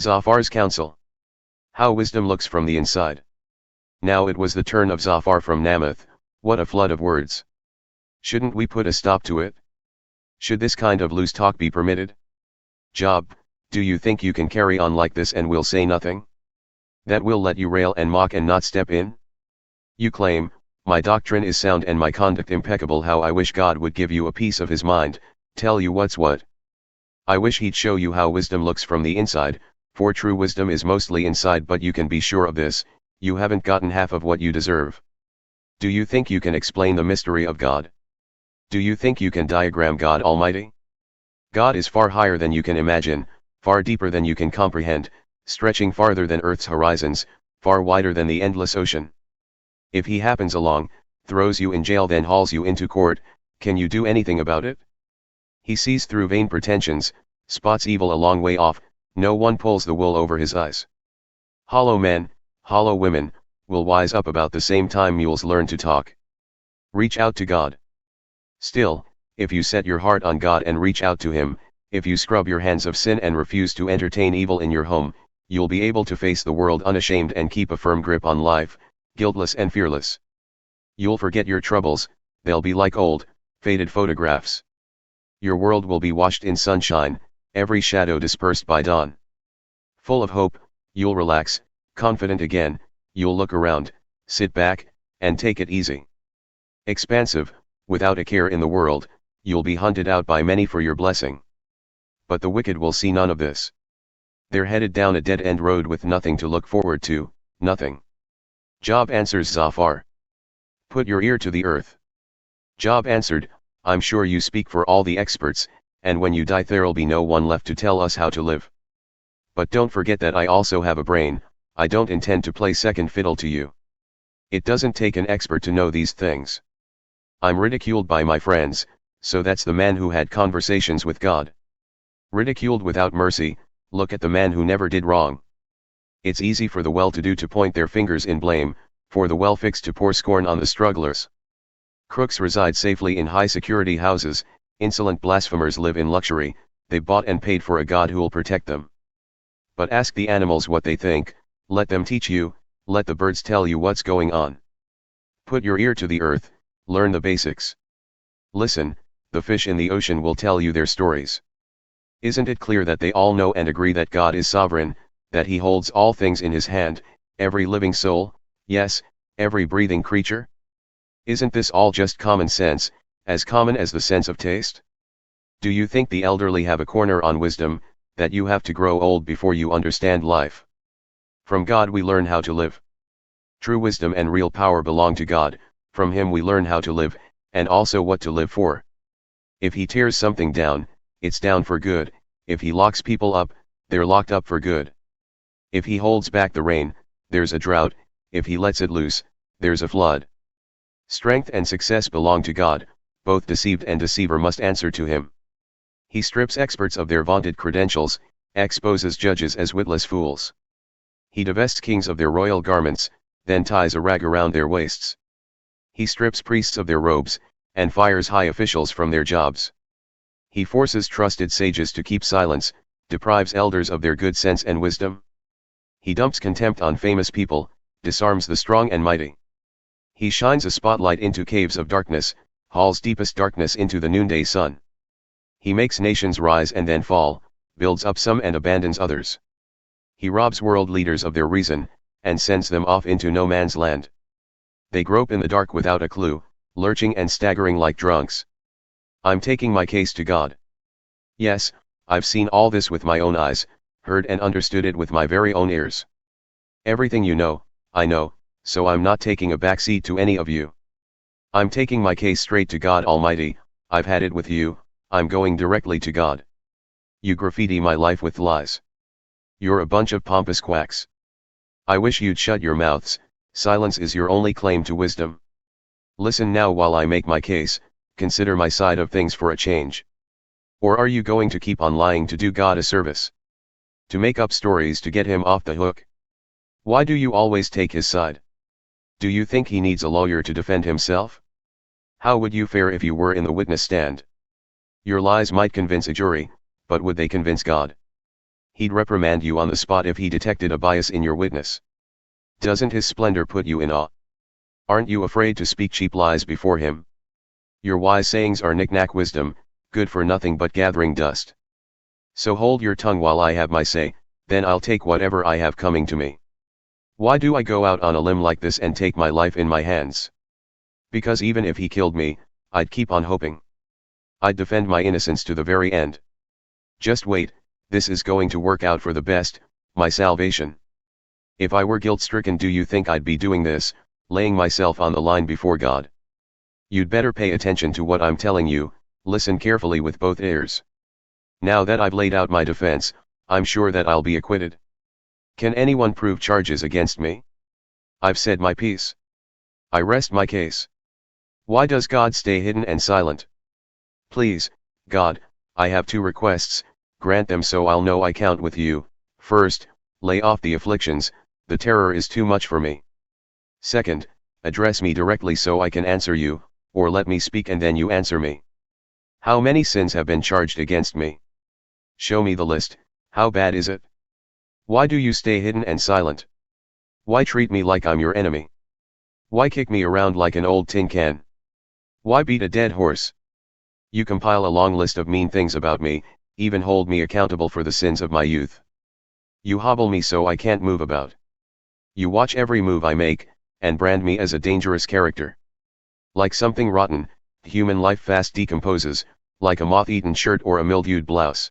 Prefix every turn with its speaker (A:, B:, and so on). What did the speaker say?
A: Zophar's Counsel. How wisdom looks from the inside. Now it was the turn of Zophar from Naamath. What a flood of words. Shouldn't we put a stop to it? Should this kind of loose talk be permitted? Job, do you think you can carry on like this and we'll say nothing? That we'll let you rail and mock and not step in? You claim, my doctrine is sound and my conduct impeccable. How I wish God would give you a piece of his mind, tell you what's what. I wish he'd show you how wisdom looks from the inside, for true wisdom is mostly inside, but you can be sure of this, you haven't gotten half of what you deserve. Do you think you can explain the mystery of God? Do you think you can diagram God Almighty? God is far higher than you can imagine, far deeper than you can comprehend, stretching farther than Earth's horizons, far wider than the endless ocean. If he happens along, throws you in jail, then hauls you into court, can you do anything about it? He sees through vain pretensions, spots evil a long way off, no one pulls the wool over his eyes. Hollow men, hollow women, will wise up about the same time mules learn to talk. Reach out to God. Still, if you set your heart on God and reach out to him, if you scrub your hands of sin and refuse to entertain evil in your home, you'll be able to face the world unashamed and keep a firm grip on life, guiltless and fearless. You'll forget your troubles, they'll be like old, faded photographs. Your world will be washed in sunshine, every shadow dispersed by dawn. Full of hope, you'll relax, confident again, you'll look around, sit back, and take it easy. Expansive, without a care in the world, you'll be hunted out by many for your blessing. But the wicked will see none of this. They're headed down a dead-end road with nothing to look forward to, nothing. Job answers Zophar. Put your ear to the earth. Job answered, I'm sure you speak for all the experts, and when you die there'll be no one left to tell us how to live. But don't forget that I also have a brain, I don't intend to play second fiddle to you. It doesn't take an expert to know these things. I'm ridiculed by my friends, so that's the man who had conversations with God. Ridiculed without mercy, look at the man who never did wrong. It's easy for the well-to-do to point their fingers in blame, for the well-fixed to pour scorn on the strugglers. Crooks reside safely in high-security houses, insolent blasphemers live in luxury, they bought and paid for a God who'll protect them. But ask the animals what they think, let them teach you, let the birds tell you what's going on. Put your ear to the earth, learn the basics. Listen, the fish in the ocean will tell you their stories. Isn't it clear that they all know and agree that God is sovereign, that he holds all things in his hand, every living soul, yes, every breathing creature? Isn't this all just common sense, as common as the sense of taste? Do you think the elderly have a corner on wisdom, that you have to grow old before you understand life? From God we learn how to live. True wisdom and real power belong to God, from him we learn how to live, and also what to live for. If he tears something down, it's down for good, if he locks people up, they're locked up for good. If he holds back the rain, there's a drought, if he lets it loose, there's a flood. Strength and success belong to God, both deceived and deceiver must answer to him. He strips experts of their vaunted credentials, exposes judges as witless fools. He divests kings of their royal garments, then ties a rag around their waists. He strips priests of their robes, and fires high officials from their jobs. He forces trusted sages to keep silence, deprives elders of their good sense and wisdom. He dumps contempt on famous people, disarms the strong and mighty. He shines a spotlight into caves of darkness, hauls deepest darkness into the noonday sun. He makes nations rise and then fall, builds up some and abandons others. He robs world leaders of their reason, and sends them off into no man's land. They grope in the dark without a clue, lurching and staggering like drunks. I'm taking my case to God. Yes, I've seen all this with my own eyes, heard and understood it with my very own ears. Everything you know, I know, so I'm not taking a backseat to any of you. I'm taking my case straight to God Almighty, I've had it with you, I'm going directly to God. You graffiti my life with lies. You're a bunch of pompous quacks. I wish you'd shut your mouths, silence is your only claim to wisdom. Listen now while I make my case, consider my side of things for a change. Or are you going to keep on lying to do God a service? To make up stories to get him off the hook? Why do you always take his side? Do you think he needs a lawyer to defend himself? How would you fare if you were in the witness stand? Your lies might convince a jury, but would they convince God? he'd reprimand you on the spot if he detected a bias in your witness. Doesn't his splendor put you in awe? Aren't you afraid to speak cheap lies before him? Your wise sayings are knick-knack wisdom, good for nothing but gathering dust. So hold your tongue while I have my say, then I'll take whatever I have coming to me. Why do I go out on a limb like this and take my life in my hands? Because even if he killed me, I'd keep on hoping. I'd defend my innocence to the very end. Just wait, this is going to work out for the best, my salvation. If I were guilt-stricken, do you think I'd be doing this, laying myself on the line before God? You'd better pay attention to what I'm telling you, listen carefully with both ears. Now that I've laid out my defense, I'm sure that I'll be acquitted. Can anyone prove charges against me? I've said my piece. I rest my case. Why does God stay hidden and silent? Please, God, I have 2 requests, grant them so I'll know I count with you. First, lay off the afflictions, the terror is too much for me. Second, address me directly so I can answer you, or let me speak and then you answer me. How many sins have been charged against me? Show me the list, how bad is it? Why do you stay hidden and silent? Why treat me like I'm your enemy? Why kick me around like an old tin can? Why beat a dead horse? You compile a long list of mean things about me, even hold me accountable for the sins of my youth. You hobble me so I can't move about. You watch every move I make, and brand me as a dangerous character. Like something rotten, human life fast decomposes, like a moth-eaten shirt or a mildewed blouse.